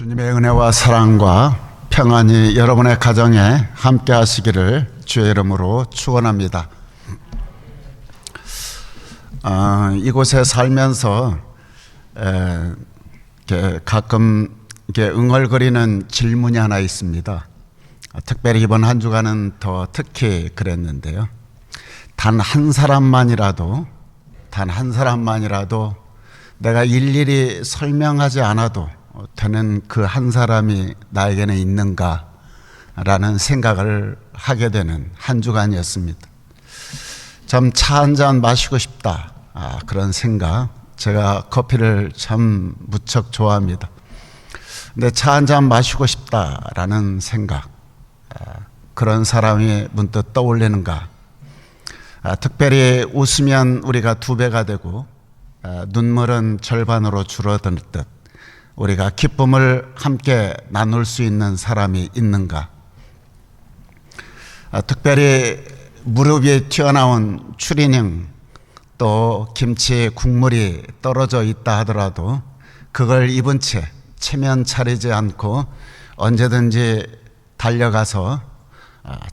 주님의 은혜와 사랑과 평안이 여러분의 가정에 함께 하시기를 주의 이름으로 축원합니다. 이곳에 살면서 가끔 응얼거리는 질문이 하나 있습니다. 특별히 이번 한 주간은 더 특히 그랬는데요. 단 한 사람만이라도 내가 일일이 설명하지 않아도 되는 그 한 사람이 나에게는 있는가라는 생각을 하게 되는 한 주간이었습니다. 참 차 한 잔 마시고 싶다, 그런 생각. 제가 커피를 참 무척 좋아합니다. 근데 차 한 잔 마시고 싶다라는 생각, 그런 사람이 문득 떠올리는가. 특별히 웃으면 우리가 2배가 되고 눈물은 절반으로 줄어들 듯 우리가 기쁨을 함께 나눌 수 있는 사람이 있는가. 특별히 무릎 위에 튀어나온 추리닝 또 김치 국물이 떨어져 있다 하더라도 그걸 입은 채 체면 차리지 않고 언제든지 달려가서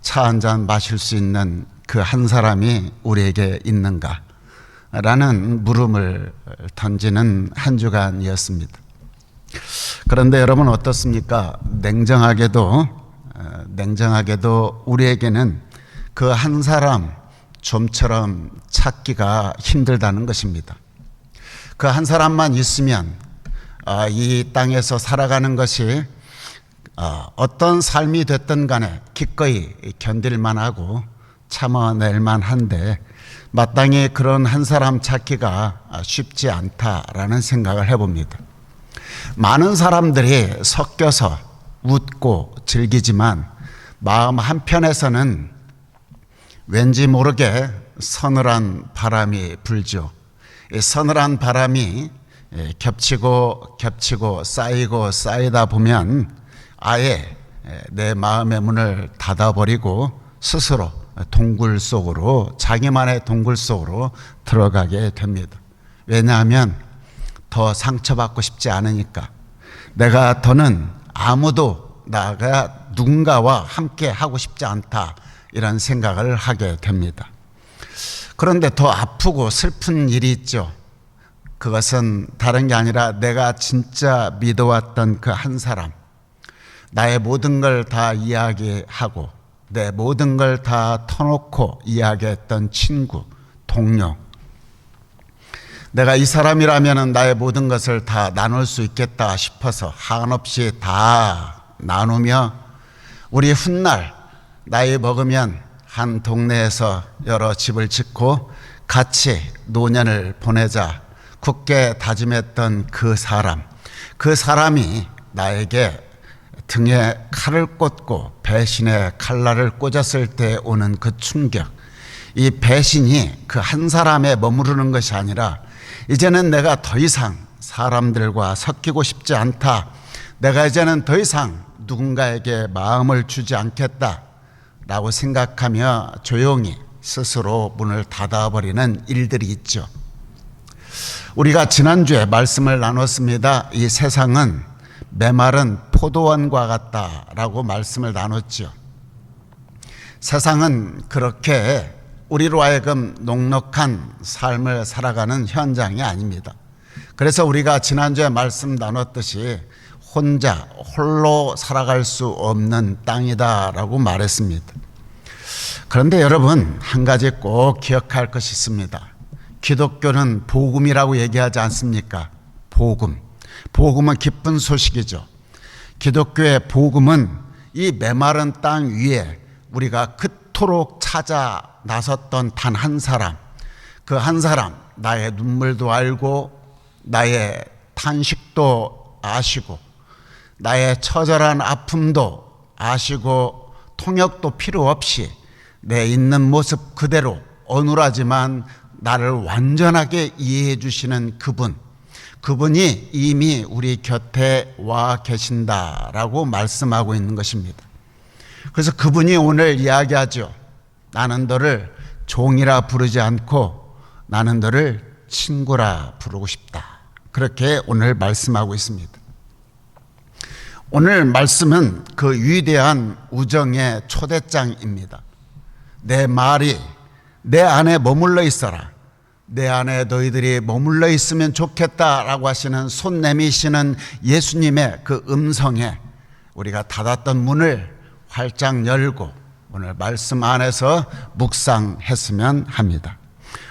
차 한 잔 마실 수 있는 그 한 사람이 우리에게 있는가 라는 물음을 던지는 한 주간이었습니다. 그런데 여러분 어떻습니까? 냉정하게도 우리에게는 그 한 사람 좀처럼 찾기가 힘들다는 것입니다. 그 한 사람만 있으면 이 땅에서 살아가는 것이 어떤 삶이 됐든 간에 기꺼이 견딜만 하고 참아낼만 한데 마땅히 그런 한 사람 찾기가 쉽지 않다라는 생각을 해봅니다. 많은 사람들이 섞여서 웃고 즐기지만 마음 한편에서는 왠지 모르게 서늘한 바람이 불죠. 이 서늘한 바람이 겹치고 쌓이다 보면 아예 내 마음의 문을 닫아버리고 스스로 자기만의 동굴 속으로 들어가게 됩니다. 왜냐하면 더 상처받고 싶지 않으니까. 내가 더는 나가 누군가와 함께 하고 싶지 않다, 이런 생각을 하게 됩니다. 그런데 더 아프고 슬픈 일이 있죠. 그것은 다른 게 아니라 내가 진짜 믿어왔던 그 한 사람, 나의 모든 걸 다 이야기하고 내 모든 걸 다 터놓고 이야기했던 친구, 동료, 내가 이 사람이라면 나의 모든 것을 다 나눌 수 있겠다 싶어서 한없이 다 나누며 우리 훗날 나이 먹으면 한 동네에서 여러 집을 짓고 같이 노년을 보내자 굳게 다짐했던 그 사람이 나에게 등에 칼을 꽂고 배신의 칼날을 꽂았을 때 오는 그 충격, 이 배신이 그 한 사람에 머무르는 것이 아니라 이제는 내가 더 이상 사람들과 섞이고 싶지 않다, 내가 이제는 더 이상 누군가에게 마음을 주지 않겠다 라고 생각하며 조용히 스스로 문을 닫아버리는 일들이 있죠. 우리가 지난주에 말씀을 나눴습니다. 이 세상은 메마른 포도원과 같다라고 말씀을 나눴죠. 세상은 그렇게 우리로 하여금 넉넉한 삶을 살아가는 현장이 아닙니다. 그래서 우리가 지난주에 말씀 나눴듯이 홀로 살아갈 수 없는 땅이다라고 말했습니다. 그런데 여러분, 한 가지 꼭 기억할 것이 있습니다. 기독교는 복음이라고 얘기하지 않습니까? 복음은 기쁜 소식이죠. 기독교의 복음은 이 메마른 땅 위에 우리가 그토록 찾아 나섰던 단 한 사람, 그 한 사람, 나의 눈물도 알고 나의 탄식도 아시고 나의 처절한 아픔도 아시고 통역도 필요 없이 내 있는 모습 그대로 어눌하지만 나를 완전하게 이해해 주시는 그분이 이미 우리 곁에 와 계신다라고 말씀하고 있는 것입니다. 그래서 그분이 오늘 이야기하죠. 나는 너를 종이라 부르지 않고 나는 너를 친구라 부르고 싶다. 그렇게 오늘 말씀하고 있습니다. 오늘 말씀은 그 위대한 우정의 초대장입니다. 내 말이 내 안에 머물러 있어라. 내 안에 너희들이 머물러 있으면 좋겠다라고 하시는 손 내미시는 예수님의 그 음성에 우리가 닫았던 문을 활짝 열고 오늘 말씀 안에서 묵상했으면 합니다.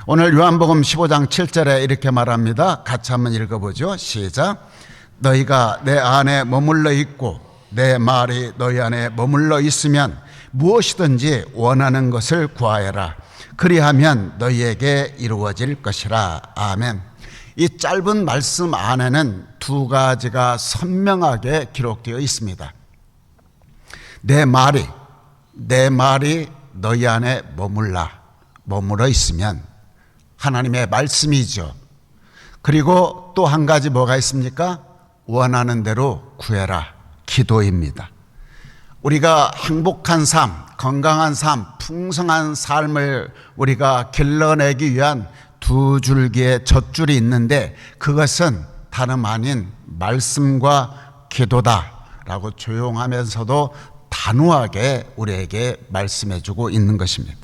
오늘 요한복음 15장 7절에 이렇게 말합니다. 같이 한번 읽어보죠. 시작. 너희가 내 안에 머물러 있고 내 말이 너희 안에 머물러 있으면 무엇이든지 원하는 것을 구하여라. 그리하면 너희에게 이루어질 것이라. 아멘. 이 짧은 말씀 안에는 두 가지가 선명하게 기록되어 있습니다. 내 말이 너희 안에 머물러 있으면 하나님의 말씀이죠. 그리고 또 한 가지 뭐가 있습니까? 원하는 대로 구해라. 기도입니다. 우리가 행복한 삶, 건강한 삶, 풍성한 삶을 우리가 길러내기 위한 두 줄기의 젖줄이 있는데 그것은 다름 아닌 말씀과 기도다라고 조용하면서도 단호하게 우리에게 말씀해주고 있는 것입니다.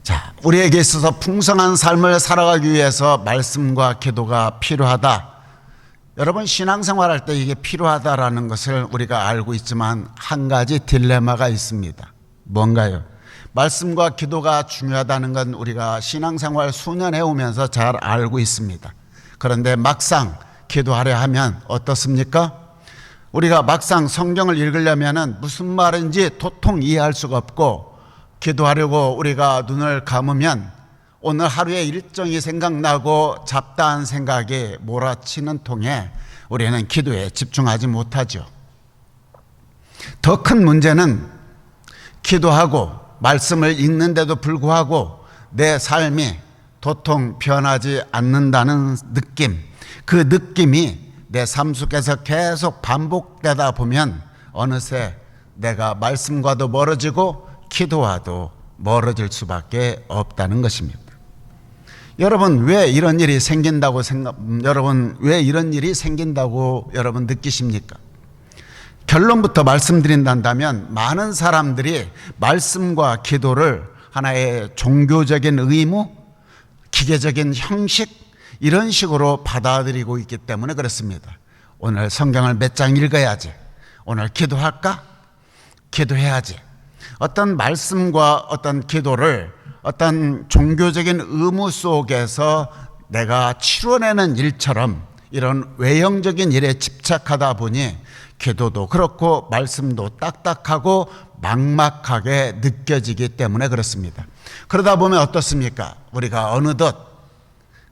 자, 우리에게 있어서 풍성한 삶을 살아가기 위해서 말씀과 기도가 필요하다. 여러분 신앙생활할 때 이게 필요하다라는 것을 우리가 알고 있지만 한 가지 딜레마가 있습니다. 뭔가요? 말씀과 기도가 중요하다는 건 우리가 신앙생활 수년 해오면서 잘 알고 있습니다. 그런데 막상 기도하려 하면 어떻습니까? 우리가 막상 성경을 읽으려면 무슨 말인지 도통 이해할 수가 없고 기도하려고 우리가 눈을 감으면 오늘 하루의 일정이 생각나고 잡다한 생각이 몰아치는 통에 우리는 기도에 집중하지 못하죠. 더 큰 문제는 기도하고 말씀을 읽는데도 불구하고 내 삶이 도통 변하지 않는다는 느낌, 그 느낌이 내 삶 속에서 계속 반복되다 보면 어느새 내가 말씀과도 멀어지고 기도와도 멀어질 수밖에 없다는 것입니다. 여러분 왜 이런 일이 생긴다고 여러분 느끼십니까? 결론부터 말씀드린다면 많은 사람들이 말씀과 기도를 하나의 종교적인 의무, 기계적인 형식 이런 식으로 받아들이고 있기 때문에 그렇습니다. 오늘 성경을 몇 장 읽어야지. 오늘 기도할까? 기도해야지. 어떤 말씀과 어떤 기도를 어떤 종교적인 의무 속에서 내가 치러내는 일처럼 이런 외형적인 일에 집착하다 보니 기도도 그렇고 말씀도 딱딱하고 막막하게 느껴지기 때문에 그렇습니다. 그러다 보면 어떻습니까? 우리가 어느덧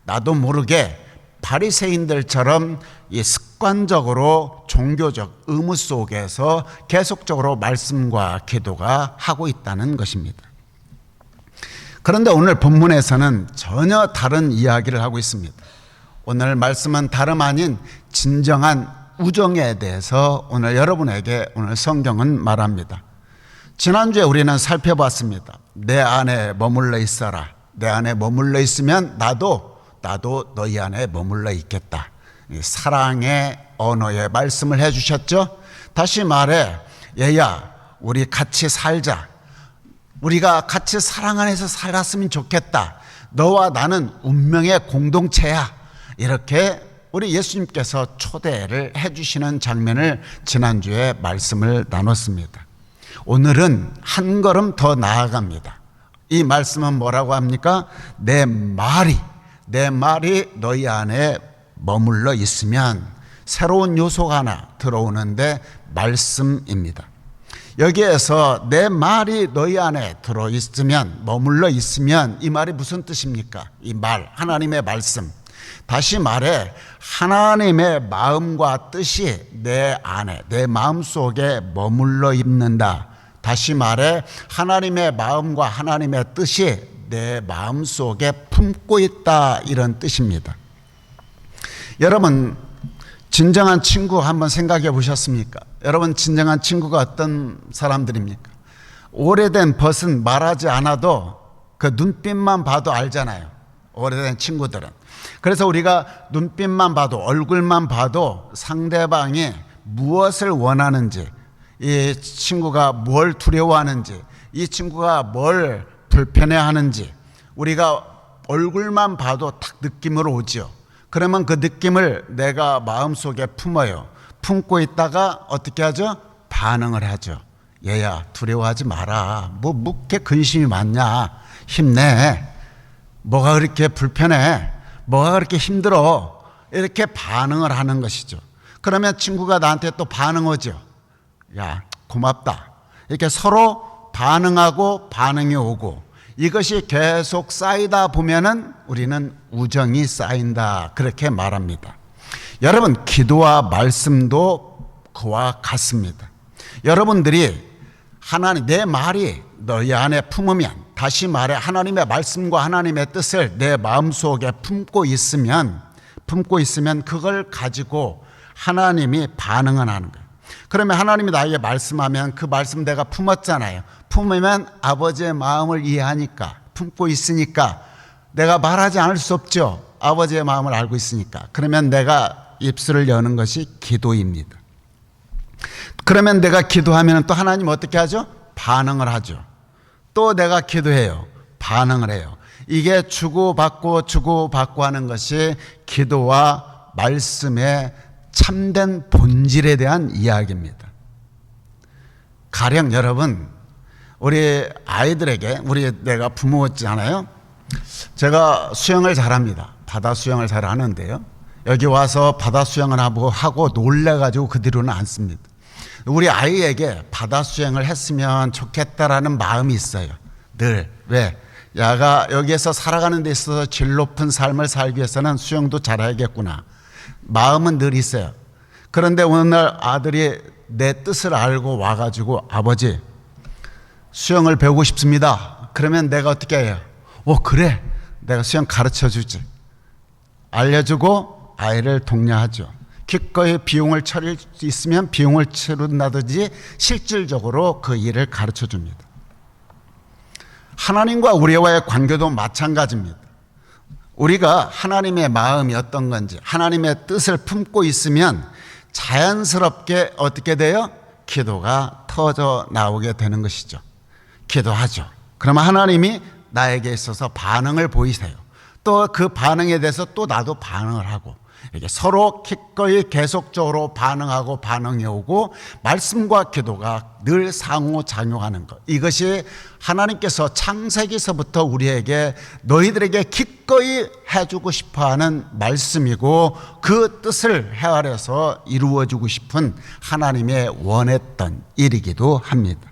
나도 모르게 바리새인들처럼 이 습관적으로 종교적 의무 속에서 계속적으로 말씀과 기도가 하고 있다는 것입니다. 그런데 오늘 본문에서는 전혀 다른 이야기를 하고 있습니다. 오늘 말씀은 다름 아닌 진정한 우정에 대해서 오늘 여러분에게 오늘 성경은 말합니다. 지난주에 우리는 살펴봤습니다. 내 안에 머물러 있어라. 내 안에 머물러 있으면 나도 너희 안에 머물러 있겠다. 사랑의 언어의 말씀을 해주셨죠. 다시 말해 얘야 우리 같이 살자. 우리가 같이 사랑 안에서 살았으면 좋겠다. 너와 나는 운명의 공동체야. 이렇게 우리 예수님께서 초대를 해주시는 장면을 지난주에 말씀을 나눴습니다. 오늘은 한 걸음 더 나아갑니다. 이 말씀은 뭐라고 합니까? 내 말이 너희 안에 머물러 있으면 새로운 요소가 하나 들어오는데 말씀입니다. 여기에서 내 말이 너희 안에 들어있으면 머물러 있으면 이 말이 무슨 뜻입니까? 이 말 하나님의 말씀 다시 말해 하나님의 마음과 뜻이 내 안에 내 마음속에 머물러 있는다. 다시 말해 하나님의 마음과 하나님의 뜻이 내 마음속에 품고 있다 이런 뜻입니다. 여러분 진정한 친구 한번 생각해 보셨습니까? 여러분 진정한 친구가 어떤 사람들입니까? 오래된 벗은 말하지 않아도 그 눈빛만 봐도 알잖아요. 오래된 친구들은. 그래서 우리가 눈빛만 봐도 얼굴만 봐도 상대방이 무엇을 원하는지, 이 친구가 뭘 두려워하는지, 이 친구가 뭘 불편해하는지 우리가 얼굴만 봐도 딱 느낌으로 오죠. 그러면 그 느낌을 내가 마음속에 품어요. 품고 있다가 어떻게 하죠? 반응을 하죠. 얘야, 두려워하지 마라. 뭐 그렇게 근심이 많냐? 힘내. 뭐가 그렇게 불편해? 뭐가 그렇게 힘들어? 이렇게 반응을 하는 것이죠. 그러면 친구가 나한테 또 반응 오죠. 야, 고맙다. 이렇게 서로 반응하고 반응이 오고, 이것이 계속 쌓이다 보면은 우리는 우정이 쌓인다, 그렇게 말합니다. 여러분, 기도와 말씀도 그와 같습니다. 여러분들이 하나님, 내 말이 너희 안에 품으면, 다시 말해 하나님의 말씀과 하나님의 뜻을 내 마음속에 품고 있으면 그걸 가지고 하나님이 반응을 하는 거예요. 그러면 하나님이 나에게 말씀하면 그 말씀 내가 품었잖아요. 품으면 아버지의 마음을 이해하니까, 품고 있으니까 내가 말하지 않을 수 없죠. 아버지의 마음을 알고 있으니까. 그러면 내가 입술을 여는 것이 기도입니다. 그러면 내가 기도하면 또 하나님 어떻게 하죠? 반응을 하죠. 또 내가 기도해요. 반응을 해요. 이게 주고받고 하는 것이 기도와 말씀의 참된 본질에 대한 이야기입니다. 가령 여러분, 우리 아이들에게, 내가 부모잖아요. 제가 수영을 잘합니다. 바다 수영을 잘 하는데요. 여기 와서 바다 수영을 하고 놀래가지고 그 뒤로는 안 씁니다. 우리 아이에게 바다 수영을 했으면 좋겠다라는 마음이 있어요. 늘. 왜? 야가 여기에서 살아가는 데 있어서 질 높은 삶을 살기 위해서는 수영도 잘해야겠구나. 마음은 늘 있어요. 그런데 오늘 아들이 내 뜻을 알고 와가지고, 아버지, 수영을 배우고 싶습니다. 그러면 내가 어떻게 해요? 그래. 내가 수영 가르쳐 주지. 알려주고 아이를 독려하죠. 기꺼이 비용을 치를 수 있으면 비용을 치른다든지 실질적으로 그 일을 가르쳐 줍니다. 하나님과 우리와의 관계도 마찬가지입니다. 우리가 하나님의 마음이 어떤 건지, 하나님의 뜻을 품고 있으면 자연스럽게 어떻게 돼요? 기도가 터져 나오게 되는 것이죠. 기도하죠. 그러면 하나님이 나에게 있어서 반응을 보이세요. 또 그 반응에 대해서 또 나도 반응을 하고, 이게 서로 기꺼이 계속적으로 반응하고 반응이 오고, 말씀과 기도가 늘 상호작용하는 것, 이것이 하나님께서 창세기서부터 우리에게, 너희들에게 기꺼이 해주고 싶어하는 말씀이고, 그 뜻을 헤아려서 이루어주고 싶은 하나님의 원했던 일이기도 합니다.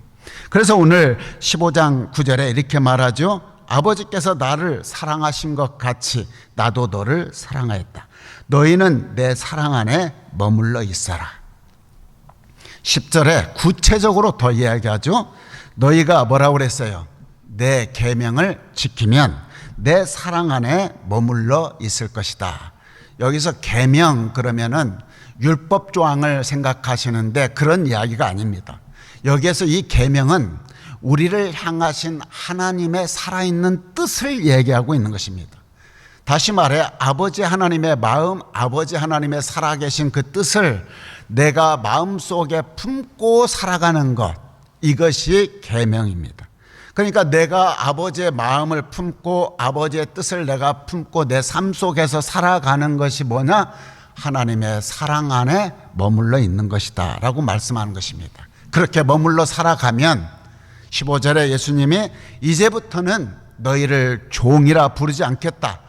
그래서 오늘 15장 9절에 이렇게 말하죠. 아버지께서 나를 사랑하신 것 같이 나도 너를 사랑하였다. 너희는 내 사랑 안에 머물러 있어라. 10절에 구체적으로 더 이야기하죠. 너희가 뭐라고 그랬어요? 내 계명을 지키면 내 사랑 안에 머물러 있을 것이다. 여기서 계명 그러면은 율법 조항을 생각하시는데 그런 이야기가 아닙니다. 여기에서 이 계명은 우리를 향하신 하나님의 살아있는 뜻을 얘기하고 있는 것입니다. 다시 말해 아버지 하나님의 마음, 아버지 하나님의 살아계신 그 뜻을 내가 마음속에 품고 살아가는 것, 이것이 계명입니다. 그러니까 내가 아버지의 마음을 품고 아버지의 뜻을 내가 품고 내 삶 속에서 살아가는 것이 뭐냐? 하나님의 사랑 안에 머물러 있는 것이다 라고 말씀하는 것입니다. 그렇게 머물러 살아가면 15절에 예수님이 이제부터는 너희를 종이라 부르지 않겠다.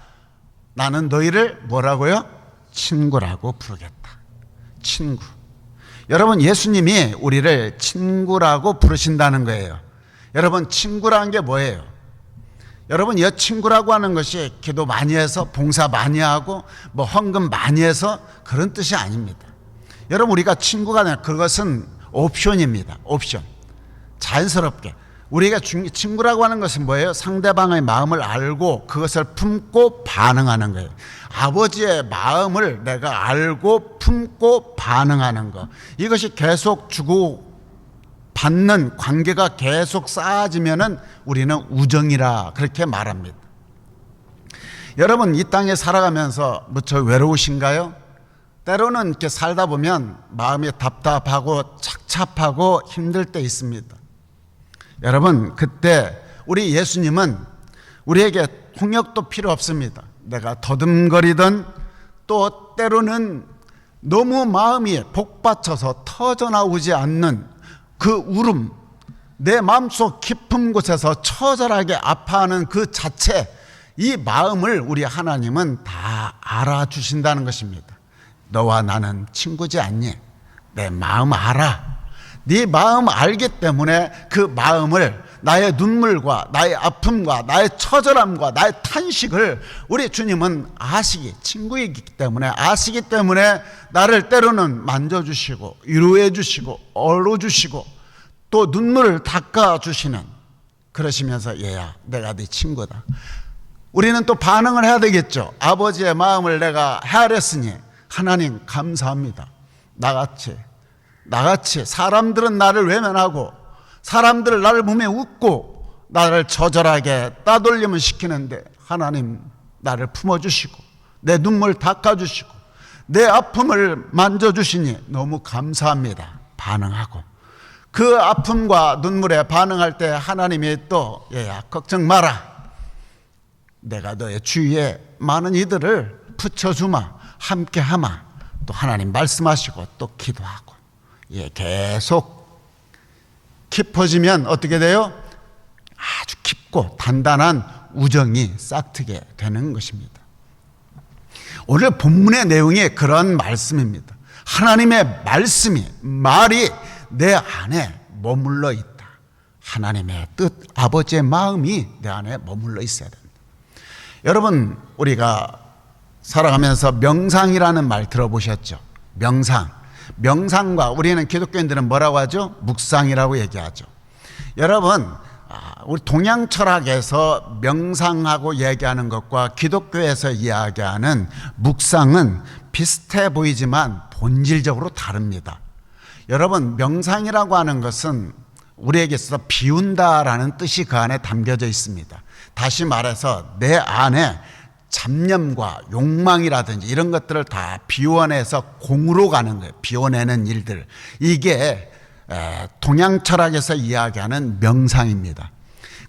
나는 너희를 뭐라고요? 친구라고 부르겠다. 친구. 여러분, 예수님이 우리를 친구라고 부르신다는 거예요. 여러분, 친구라는 게 뭐예요? 여러분, 이 친구라고 하는 것이 기도 많이 해서 봉사 많이 하고 뭐 헌금 많이 해서 그런 뜻이 아닙니다. 여러분, 우리가 친구가 되는 그것은 옵션입니다. 옵션. 자연스럽게 우리가 친구라고 하는 것은 뭐예요? 상대방의 마음을 알고 그것을 품고 반응하는 거예요. 아버지의 마음을 내가 알고 품고 반응하는 것, 이것이 계속 주고 받는 관계가 계속 쌓아지면은 우리는 우정이라 그렇게 말합니다. 여러분, 이 땅에 살아가면서 무척 외로우신가요? 때로는 이렇게 살다 보면 마음이 답답하고 착잡하고 힘들 때 있습니다. 여러분, 그때 우리 예수님은 우리에게 통역도 필요 없습니다. 내가 더듬거리던 또 때로는 너무 마음이 복받쳐서 터져나오지 않는 그 울음, 내 마음속 깊은 곳에서 처절하게 아파하는 그 자체, 이 마음을 우리 하나님은 다 알아주신다는 것입니다. 너와 나는 친구지 않니? 내 마음 알아. 네 마음 알기 때문에 그 마음을, 나의 눈물과 나의 아픔과 나의 처절함과 나의 탄식을 우리 주님은 아시기, 친구이기 때문에 아시기 때문에 나를 때로는 만져주시고 위로해 주시고 얼어주시고 또 눈물을 닦아주시는, 그러시면서 얘야 내가 네 친구다. 우리는 또 반응을 해야 되겠죠. 아버지의 마음을 내가 헤아렸으니 하나님 감사합니다. 나같이 사람들은 나를 외면하고 사람들은 나를 보며 웃고 나를 처절하게 따돌림을 시키는데 하나님 나를 품어주시고 내 눈물 닦아주시고 내 아픔을 만져주시니 너무 감사합니다. 반응하고 그 아픔과 눈물에 반응할 때 하나님이 또 얘야 걱정 마라. 내가 너의 주위에 많은 이들을 붙여주마, 함께하마. 또 하나님 말씀하시고 또 기도하고, 예, 계속 깊어지면 어떻게 돼요? 아주 깊고 단단한 우정이 싹트게 되는 것입니다. 오늘 본문의 내용이 그런 말씀입니다. 하나님의 말씀이, 말이 내 안에 머물러 있다. 하나님의 뜻, 아버지의 마음이 내 안에 머물러 있어야 된다. 여러분, 우리가 살아가면서 명상이라는 말 들어보셨죠? 명상과 우리는 기독교인들은 뭐라고 하죠? 묵상이라고 얘기하죠. 여러분, 우리 동양 철학에서 명상하고 얘기하는 것과 기독교에서 이야기하는 묵상은 비슷해 보이지만 본질적으로 다릅니다. 여러분, 명상이라고 하는 것은 우리에게 있어서 비운다라는 뜻이 그 안에 담겨져 있습니다. 다시 말해서 내 안에 잡념과 욕망이라든지 이런 것들을 다 비워내서 공으로 가는 거예요. 비워내는 일들. 이게 동양 철학에서 이야기하는 명상입니다.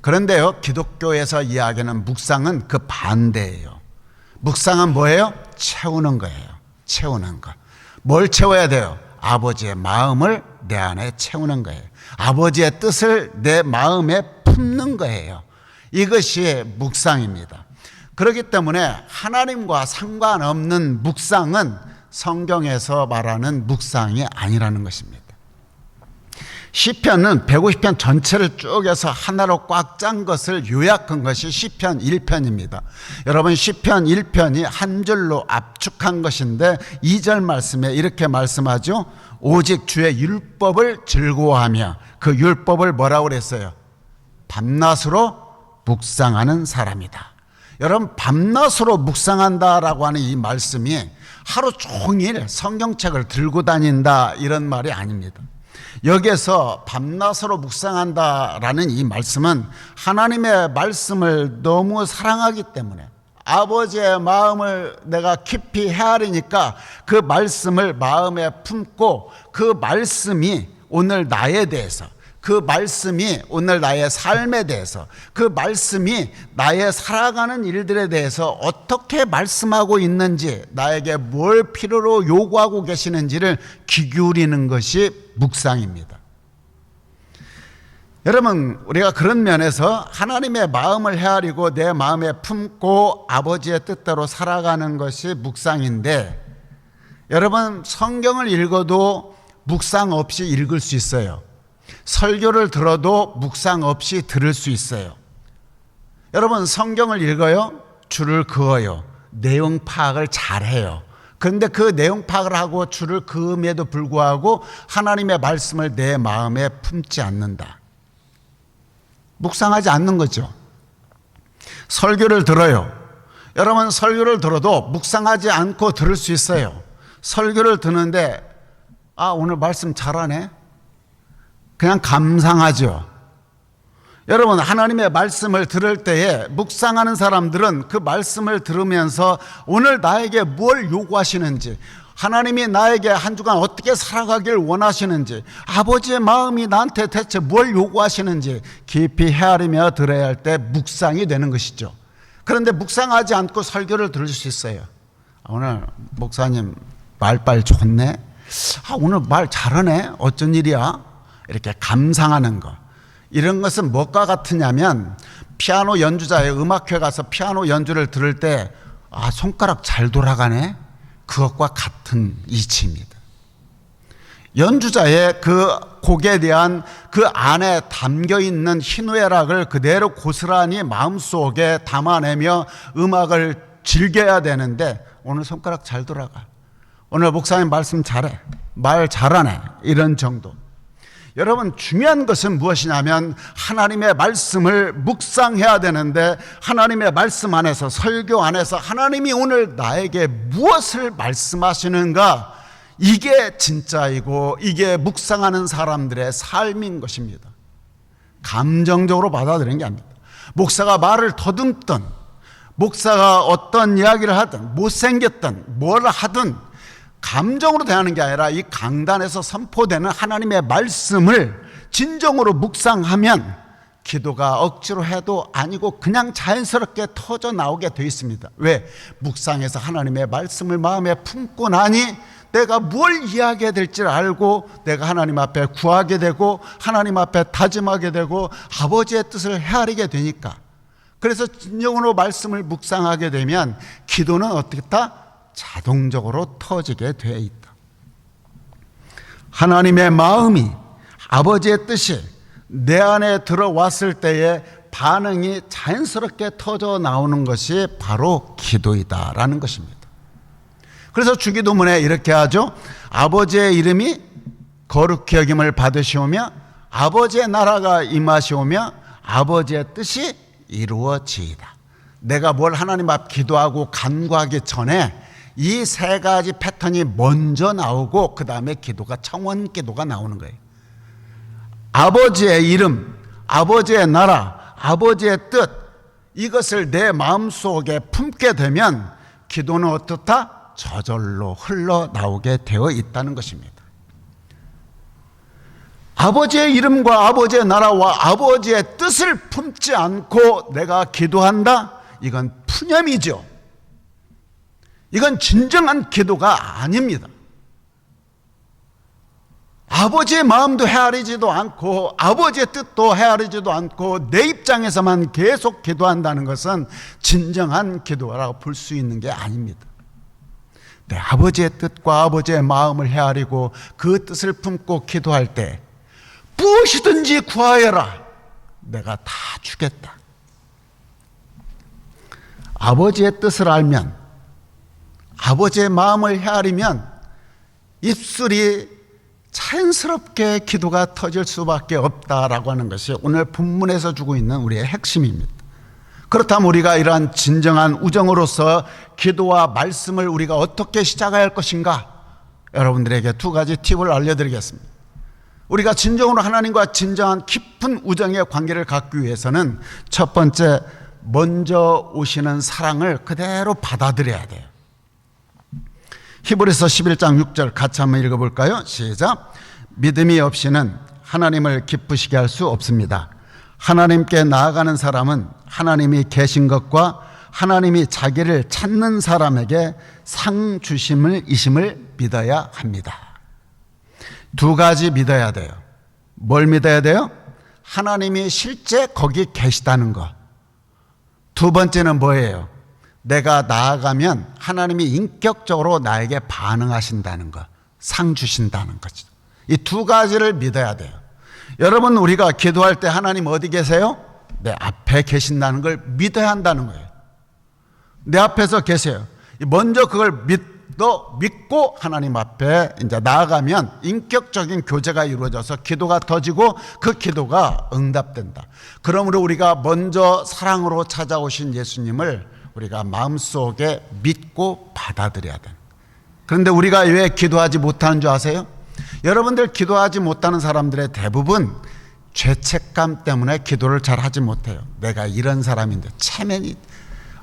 그런데요, 기독교에서 이야기하는 묵상은 그 반대예요. 묵상은 뭐예요? 채우는 거예요. 채우는 거. 뭘 채워야 돼요? 아버지의 마음을 내 안에 채우는 거예요. 아버지의 뜻을 내 마음에 품는 거예요. 이것이 묵상입니다. 그렇기 때문에 하나님과 상관없는 묵상은 성경에서 말하는 묵상이 아니라는 것입니다. 시편은 150편 전체를 쭉 해서 하나로 꽉 짠 것을 요약한 것이 시편 1편입니다. 여러분, 시편 1편이 한 줄로 압축한 것인데 2절 말씀에 이렇게 말씀하죠. 오직 주의 율법을 즐거워하며, 그 율법을 뭐라고 그랬어요? 밤낮으로 묵상하는 사람이다. 여러분, 밤낮으로 묵상한다라고 하는 이 말씀이 하루 종일 성경책을 들고 다닌다 이런 말이 아닙니다. 여기에서 밤낮으로 묵상한다라는 이 말씀은 하나님의 말씀을 너무 사랑하기 때문에 아버지의 마음을 내가 깊이 헤아리니까 그 말씀을 마음에 품고 그 말씀이 오늘 나에 대해서, 그 말씀이 오늘 나의 삶에 대해서, 그 말씀이 나의 살아가는 일들에 대해서 어떻게 말씀하고 있는지, 나에게 뭘 필요로 요구하고 계시는지를 귀 기울이는 것이 묵상입니다. 여러분, 우리가 그런 면에서 하나님의 마음을 헤아리고 내 마음에 품고 아버지의 뜻대로 살아가는 것이 묵상인데, 여러분, 성경을 읽어도 묵상 없이 읽을 수 있어요. 설교를 들어도 묵상 없이 들을 수 있어요. 여러분, 성경을 읽어요. 줄을 그어요. 내용 파악을 잘해요. 그런데 그 내용 파악을 하고 줄을 그음에도 불구하고 하나님의 말씀을 내 마음에 품지 않는다. 묵상하지 않는 거죠. 설교를 들어요. 여러분, 설교를 들어도 묵상하지 않고 들을 수 있어요. 설교를 듣는데 오늘 말씀 잘하네. 그냥 감상하죠. 여러분, 하나님의 말씀을 들을 때에 묵상하는 사람들은 그 말씀을 들으면서 오늘 나에게 뭘 요구하시는지, 하나님이 나에게 한 주간 어떻게 살아가길 원하시는지, 아버지의 마음이 나한테 대체 뭘 요구하시는지 깊이 헤아리며 들어야 할 때 묵상이 되는 것이죠. 그런데 묵상하지 않고 설교를 들을 수 있어요. 오늘 목사님 말빨 좋네, 오늘 말 잘하네, 어쩐 일이야, 이렇게 감상하는 거, 이런 것은 무엇과 같으냐면 피아노 연주자의 음악회 가서 피아노 연주를 들을 때 손가락 잘 돌아가네, 그것과 같은 이치입니다. 연주자의 그 곡에 대한 그 안에 담겨있는 희노애락을 그대로 고스란히 마음속에 담아내며 음악을 즐겨야 되는데 오늘 손가락 잘 돌아가, 오늘 목사님 말씀 잘해, 말 잘하네, 이런 정도. 여러분, 중요한 것은 무엇이냐면 하나님의 말씀을 묵상해야 되는데, 하나님의 말씀 안에서, 설교 안에서 하나님이 오늘 나에게 무엇을 말씀하시는가, 이게 진짜이고 이게 묵상하는 사람들의 삶인 것입니다. 감정적으로 받아들이는 게 아닙니다. 목사가 말을 더듬든, 목사가 어떤 이야기를 하든, 못생겼든 뭘 하든 감정으로 대하는 게 아니라 이 강단에서 선포되는 하나님의 말씀을 진정으로 묵상하면 기도가 억지로 해도 아니고 그냥 자연스럽게 터져 나오게 되어 있습니다. 왜? 묵상해서 하나님의 말씀을 마음에 품고 나니 내가 뭘 이야기해야 될지를 알고 내가 하나님 앞에 구하게 되고 하나님 앞에 다짐하게 되고 아버지의 뜻을 헤아리게 되니까, 그래서 진정으로 말씀을 묵상하게 되면 기도는 어떻게 했다? 자동적으로 터지게 되어 있다. 하나님의 마음이, 아버지의 뜻이 내 안에 들어왔을 때의 반응이 자연스럽게 터져 나오는 것이 바로 기도이다라는 것입니다. 그래서 주기도문에 이렇게 하죠. 아버지의 이름이 거룩히 여김을 받으시오며 아버지의 나라가 임하시오며 아버지의 뜻이 이루어지이다. 내가 뭘 하나님 앞 기도하고 간구하기 전에 이 세 가지 패턴이 먼저 나오고 그 다음에 기도가, 청원 기도가 나오는 거예요. 아버지의 이름, 아버지의 나라, 아버지의 뜻, 이것을 내 마음속에 품게 되면 기도는 어떻다? 저절로 흘러나오게 되어 있다는 것입니다. 아버지의 이름과 아버지의 나라와 아버지의 뜻을 품지 않고 내가 기도한다? 이건 푸념이죠. 이건 진정한 기도가 아닙니다. 아버지의 마음도 헤아리지도 않고 아버지의 뜻도 헤아리지도 않고 내 입장에서만 계속 기도한다는 것은 진정한 기도라고 볼 수 있는 게 아닙니다. 내 아버지의 뜻과 아버지의 마음을 헤아리고 그 뜻을 품고 기도할 때 무엇이든지 구하여라, 내가 다 주겠다. 아버지의 뜻을 알면, 아버지의 마음을 헤아리면 입술이 자연스럽게 기도가 터질 수밖에 없다라고 하는 것이 오늘 본문에서 주고 있는 우리의 핵심입니다. 그렇다면 우리가 이러한 진정한 우정으로서 기도와 말씀을 우리가 어떻게 시작해야 할 것인가? 여러분들에게 두 가지 팁을 알려드리겠습니다. 우리가 진정으로 하나님과 진정한 깊은 우정의 관계를 갖기 위해서는 첫 번째, 먼저 오시는 사랑을 그대로 받아들여야 돼요. 히브리서 11장 6절 같이 한번 읽어볼까요? 시작. 믿음이 없이는 하나님을 기쁘시게 할 수 없습니다. 하나님께 나아가는 사람은 하나님이 계신 것과 하나님이 자기를 찾는 사람에게 상 주심을 이심을 믿어야 합니다. 두 가지 믿어야 돼요. 뭘 믿어야 돼요? 하나님이 실제 거기 계시다는 것. 두 번째는 뭐예요? 내가 나아가면 하나님이 인격적으로 나에게 반응하신다는 것, 상 주신다는 거죠. 이 두 가지를 믿어야 돼요. 여러분, 우리가 기도할 때 하나님 어디 계세요? 내 앞에 계신다는 걸 믿어야 한다는 거예요. 내 앞에서 계세요. 먼저 그걸 믿고 하나님 앞에 이제 나아가면 인격적인 교제가 이루어져서 기도가 터지고 그 기도가 응답된다. 그러므로 우리가 먼저 사랑으로 찾아오신 예수님을 우리가 마음속에 믿고 받아들여야 돼. 그런데 우리가 왜 기도하지 못하는 줄 아세요? 여러분들, 기도하지 못하는 사람들의 대부분 죄책감 때문에 기도를 잘 하지 못해요. 내가 이런 사람인데 체면이,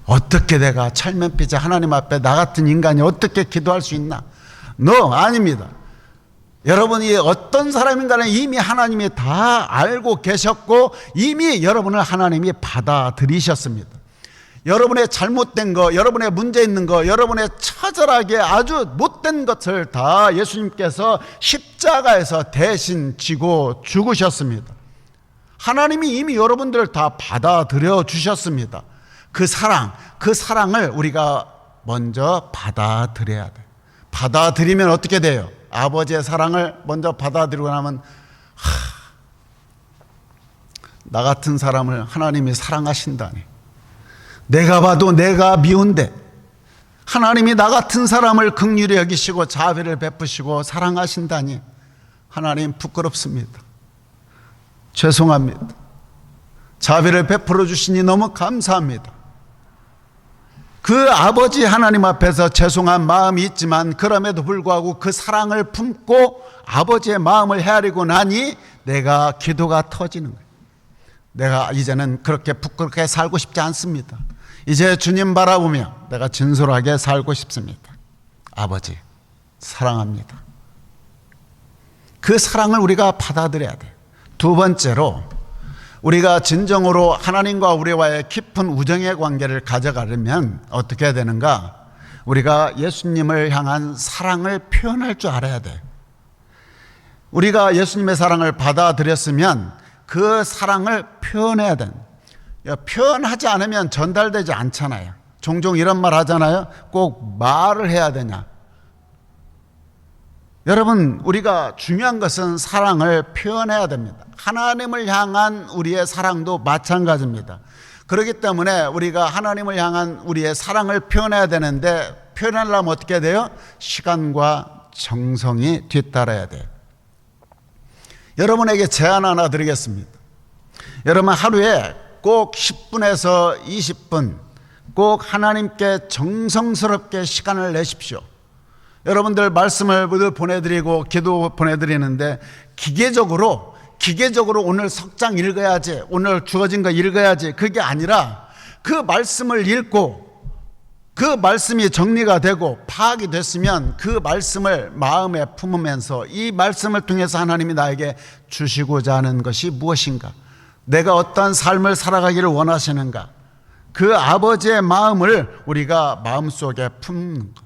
어떻게 내가 철면피자 하나님 앞에 나 같은 인간이 어떻게 기도할 수 있나? No, 아닙니다. 여러분이 어떤 사람인가는 이미 하나님이 다 알고 계셨고 이미 여러분을 하나님이 받아들이셨습니다. 여러분의 잘못된 거, 여러분의 문제 있는 거, 여러분의 처절하게 아주 못된 것을 다 예수님께서 십자가에서 대신 지고 죽으셨습니다. 하나님이 이미 여러분들을 다 받아들여 주셨습니다. 그 사랑을 우리가 먼저 받아들여야 돼요. 받아들이면 어떻게 돼요? 아버지의 사랑을 먼저 받아들이고 나면 나 같은 사람을 하나님이 사랑하신다니. 내가 봐도 내가 미운데 하나님이 나 같은 사람을 긍휼히 여기시고 자비를 베푸시고 사랑하신다니 하나님 부끄럽습니다. 죄송합니다. 자비를 베풀어 주시니 너무 감사합니다. 그 아버지 하나님 앞에서 죄송한 마음이 있지만 그럼에도 불구하고 그 사랑을 품고 아버지의 마음을 헤아리고 나니 내가 기도가 터지는 거예요. 내가 이제는 그렇게 부끄럽게 살고 싶지 않습니다. 이제 주님 바라보며 내가 진솔하게 살고 싶습니다. 아버지 사랑합니다. 그 사랑을 우리가 받아들여야 돼요. 두 번째로 우리가 진정으로 하나님과 우리와의 깊은 우정의 관계를 가져가려면 어떻게 해야 되는가? 우리가 예수님을 향한 사랑을 표현할 줄 알아야 돼요. 우리가 예수님의 사랑을 받아들였으면 그 사랑을 표현해야 돼요. 표현하지 않으면 전달되지 않잖아요. 종종 이런 말 하잖아요. 꼭 말을 해야 되냐. 여러분, 우리가 중요한 것은 사랑을 표현해야 됩니다. 하나님을 향한 우리의 사랑도 마찬가지입니다. 그렇기 때문에 우리가 하나님을 향한 우리의 사랑을 표현해야 되는데 표현하려면 어떻게 돼요? 시간과 정성이 뒤따라야 돼요. 여러분에게 제안 하나 드리겠습니다. 여러분 하루에 꼭 10분에서 20분 꼭 하나님께 정성스럽게 시간을 내십시오. 여러분들 말씀을 보내드리고 기도 보내드리는데 기계적으로 오늘 석장 읽어야지, 오늘 주어진 거 읽어야지, 그게 아니라 그 말씀을 읽고 그 말씀이 정리가 되고 파악이 됐으면 그 말씀을 마음에 품으면서 이 말씀을 통해서 하나님이 나에게 주시고자 하는 것이 무엇인가, 내가 어떠한 삶을 살아가기를 원하시는가, 그 아버지의 마음을 우리가 마음속에 품는 것,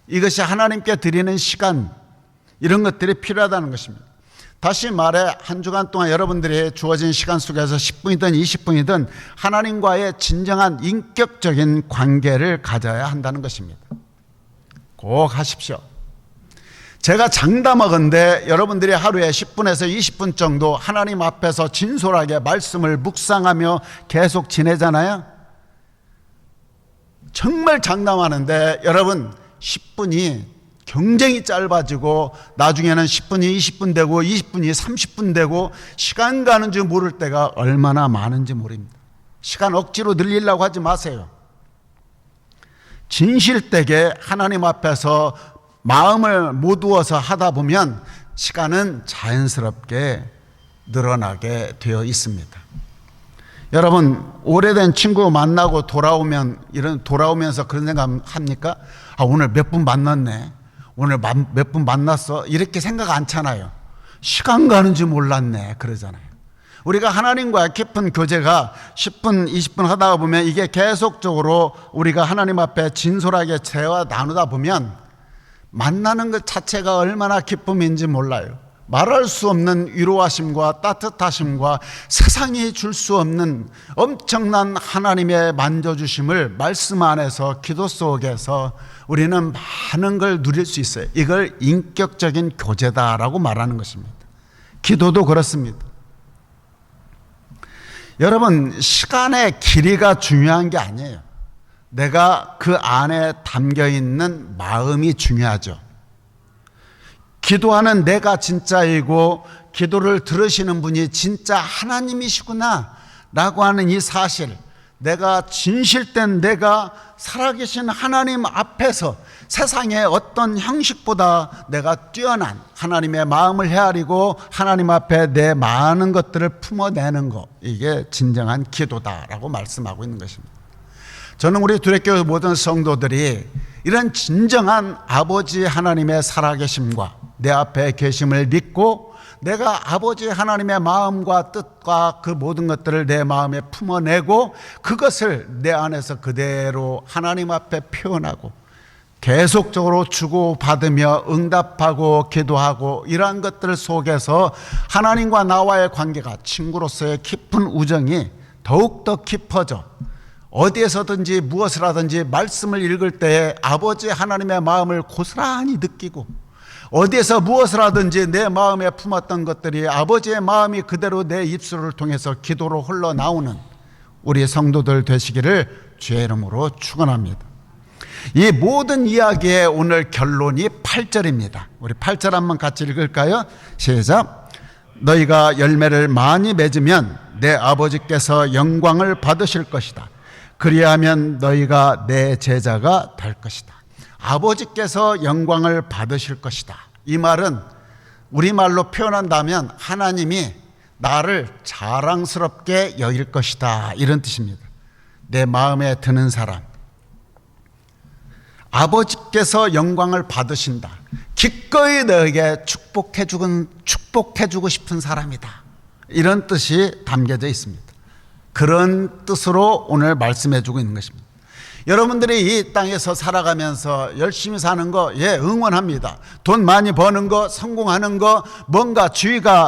이것이 하나님께 드리는 시간, 이런 것들이 필요하다는 것입니다. 다시 말해 한 주간 동안 여러분들이 주어진 시간 속에서 10분이든 20분이든 하나님과의 진정한 인격적인 관계를 가져야 한다는 것입니다. 꼭 하십시오. 제가 장담하건대 여러분들이 하루에 10분에서 20분 정도 하나님 앞에서 진솔하게 말씀을 묵상하며 계속 지내잖아요. 정말 장담하는데 여러분 10분이 굉장히 짧아지고 나중에는 10분이 20분 되고 20분이 30분 되고 시간 가는 줄 모를 때가 얼마나 많은지 모릅니다. 시간 억지로 늘리려고 하지 마세요. 진실되게 하나님 앞에서 마음을 모두어서 하다 보면 시간은 자연스럽게 늘어나게 되어 있습니다. 여러분 오래된 친구 만나고 돌아오면서 그런 생각 합니까? 오늘 몇 분 만났네, 오늘 몇 분 만났어, 이렇게 생각 않잖아요. 시간 가는 줄 몰랐네 그러잖아요. 우리가 하나님과 깊은 교제가 10분 20분 하다 보면 이게 계속적으로 우리가 하나님 앞에 진솔하게 대화 나누다 보면 만나는 것 자체가 얼마나 기쁨인지 몰라요. 말할 수 없는 위로하심과 따뜻하심과 세상이 줄 수 없는 엄청난 하나님의 만져주심을 말씀 안에서 기도 속에서 우리는 많은 걸 누릴 수 있어요. 이걸 인격적인 교제다라고 말하는 것입니다. 기도도 그렇습니다. 여러분 시간의 길이가 중요한 게 아니에요. 내가 그 안에 담겨있는 마음이 중요하죠. 기도하는 내가 진짜이고 기도를 들으시는 분이 진짜 하나님이시구나 라고 하는 이 사실, 내가 진실된 내가 살아계신 하나님 앞에서 세상의 어떤 형식보다 내가 뛰어난 하나님의 마음을 헤아리고 하나님 앞에 내 많은 것들을 품어내는 것, 이게 진정한 기도다라고 말씀하고 있는 것입니다. 저는 우리 두레교회 모든 성도들이 이런 진정한 아버지 하나님의 살아계심과 내 앞에 계심을 믿고 내가 아버지 하나님의 마음과 뜻과 그 모든 것들을 내 마음에 품어내고 그것을 내 안에서 그대로 하나님 앞에 표현하고 계속적으로 주고받으며 응답하고 기도하고 이러한 것들 속에서 하나님과 나와의 관계가 친구로서의 깊은 우정이 더욱더 깊어져 어디에서든지 무엇을 하든지 말씀을 읽을 때에 아버지 하나님의 마음을 고스란히 느끼고 어디에서 무엇을 하든지 내 마음에 품었던 것들이 아버지의 마음이 그대로 내 입술을 통해서 기도로 흘러나오는 우리 성도들 되시기를 주의 이름으로 축원합니다. 이 모든 이야기의 오늘 결론이 8절입니다. 우리 8절 한번 같이 읽을까요? 시작. 너희가 열매를 많이 맺으면 내 아버지께서 영광을 받으실 것이다. 그리하면 너희가 내 제자가 될 것이다. 아버지께서 영광을 받으실 것이다. 이 말은 우리말로 표현한다면 하나님이 나를 자랑스럽게 여길 것이다, 이런 뜻입니다. 내 마음에 드는 사람, 아버지께서 영광을 받으신다. 기꺼이 너에게 축복해주고 싶은 사람이다, 이런 뜻이 담겨져 있습니다. 그런 뜻으로 오늘 말씀해주고 있는 것입니다. 여러분들이 이 땅에서 살아가면서 열심히 사는 거, 응원합니다. 돈 많이 버는 거, 성공하는 거, 뭔가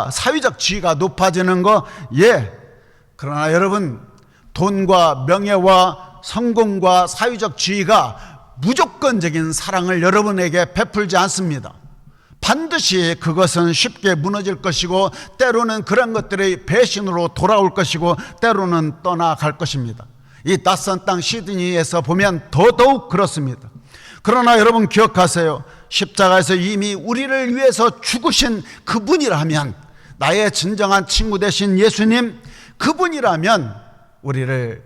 사회적 지위가 높아지는 거, 그러나 여러분, 돈과 명예와 성공과 사회적 지위가 무조건적인 사랑을 여러분에게 베풀지 않습니다. 반드시 그것은 쉽게 무너질 것이고 때로는 그런 것들이 배신으로 돌아올 것이고 때로는 떠나갈 것입니다. 이 낯선 땅 시드니에서 보면 더더욱 그렇습니다. 그러나 여러분 기억하세요. 십자가에서 이미 우리를 위해서 죽으신 그분이라면, 나의 진정한 친구 되신 예수님, 그분이라면 우리를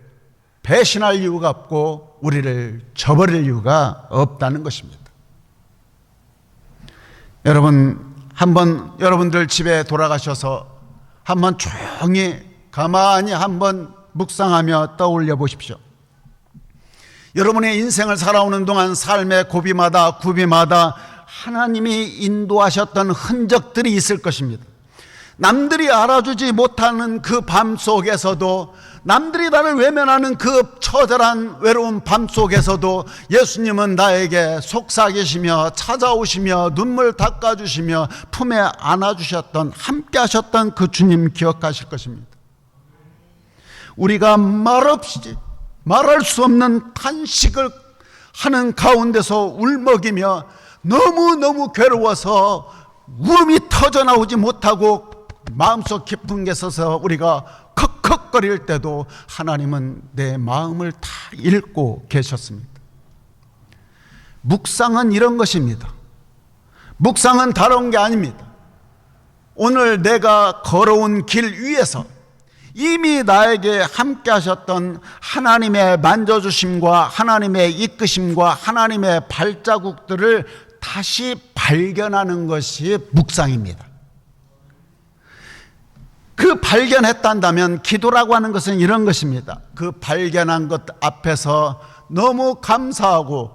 배신할 이유가 없고 우리를 저버릴 이유가 없다는 것입니다. 여러분, 한번 여러분들 집에 돌아가셔서 한번 조용히 가만히 한번 묵상하며 떠올려 보십시오. 여러분의 인생을 살아오는 동안 삶의 고비마다 구비마다 하나님이 인도하셨던 흔적들이 있을 것입니다. 남들이 알아주지 못하는 그 밤 속에서도, 남들이 나를 외면하는 그 처절한 외로운 밤 속에서도 예수님은 나에게 속삭이시며 찾아오시며 눈물 닦아주시며 품에 안아주셨던, 함께 하셨던 그 주님 기억하실 것입니다. 우리가 말할 수 없는 탄식을 하는 가운데서 울먹이며 너무너무 괴로워서 울음이 터져나오지 못하고 마음속 깊은 곳에서 우리가 컥컥거릴 때도 하나님은 내 마음을 다 읽고 계셨습니다. 묵상은 이런 것입니다. 묵상은 다른 게 아닙니다. 오늘 내가 걸어온 길 위에서 이미 나에게 함께 하셨던 하나님의 만져주심과 하나님의 이끄심과 하나님의 발자국들을 다시 발견하는 것이 묵상입니다. 그 발견했단다면 기도라고 하는 것은 이런 것입니다. 그 발견한 것 앞에서 너무 감사하고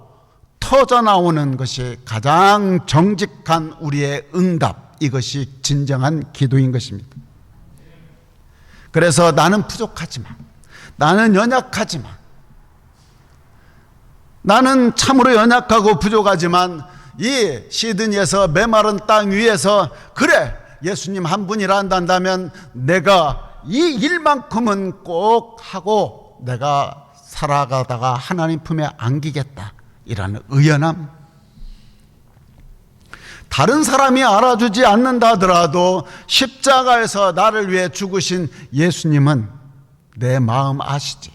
터져나오는 것이 가장 정직한 우리의 응답, 이것이 진정한 기도인 것입니다. 그래서 나는 부족하지만, 나는 연약하지만, 나는 참으로 연약하고 부족하지만 이 시드니에서 메마른 땅 위에서 그래, 예수님 한 분이라 한다면 내가 이 일만큼은 꼭 하고 내가 살아가다가 하나님 품에 안기겠다, 이라는 의연함. 다른 사람이 알아주지 않는다 하더라도 십자가에서 나를 위해 죽으신 예수님은 내 마음 아시지.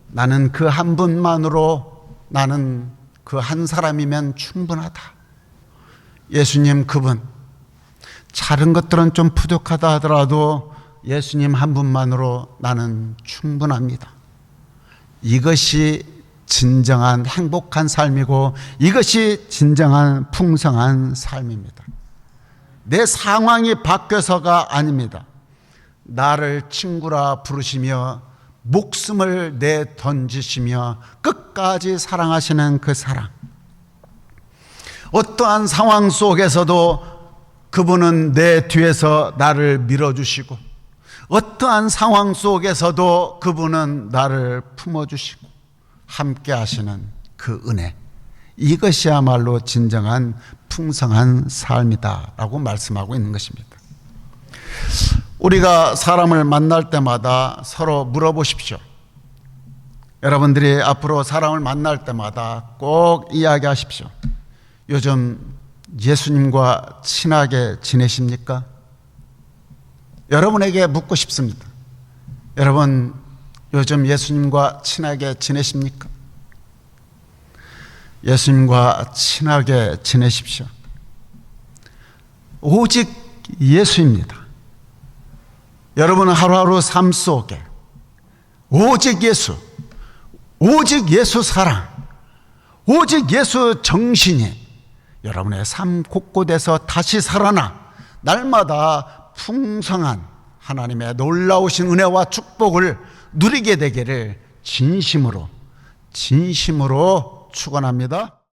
나는 그 한 분만으로, 나는 그 한 사람이면 충분하다. 예수님 그분, 다른 것들은 좀 부족하다 하더라도 예수님 한 분만으로 나는 충분합니다. 이것이 진정한 행복한 삶이고 이것이 진정한 풍성한 삶입니다. 내 상황이 바뀌어서가 아닙니다. 나를 친구라 부르시며 목숨을 내 던지시며 끝까지 사랑하시는 그 사랑. 어떠한 상황 속에서도 그분은 내 뒤에서 나를 밀어주시고, 어떠한 상황 속에서도 그분은 나를 품어주시고 함께 하시는 그 은혜, 이것이야말로 진정한 풍성한 삶이다라고 말씀하고 있는 것입니다. 우리가 사람을 만날 때마다 서로 물어보십시오. 여러분들이 앞으로 사람을 만날 때마다 꼭 이야기하십시오. 요즘 예수님과 친하게 지내십니까? 여러분에게 묻고 싶습니다. 여러분, 요즘 예수님과 친하게 지내십니까? 예수님과 친하게 지내십시오. 오직 예수입니다. 여러분 하루하루 삶 속에 오직 예수, 오직 예수 사랑, 오직 예수 정신이 여러분의 삶 곳곳에서 다시 살아나 날마다 풍성한 하나님의 놀라우신 은혜와 축복을 누리게 되기를 진심으로 축원합니다.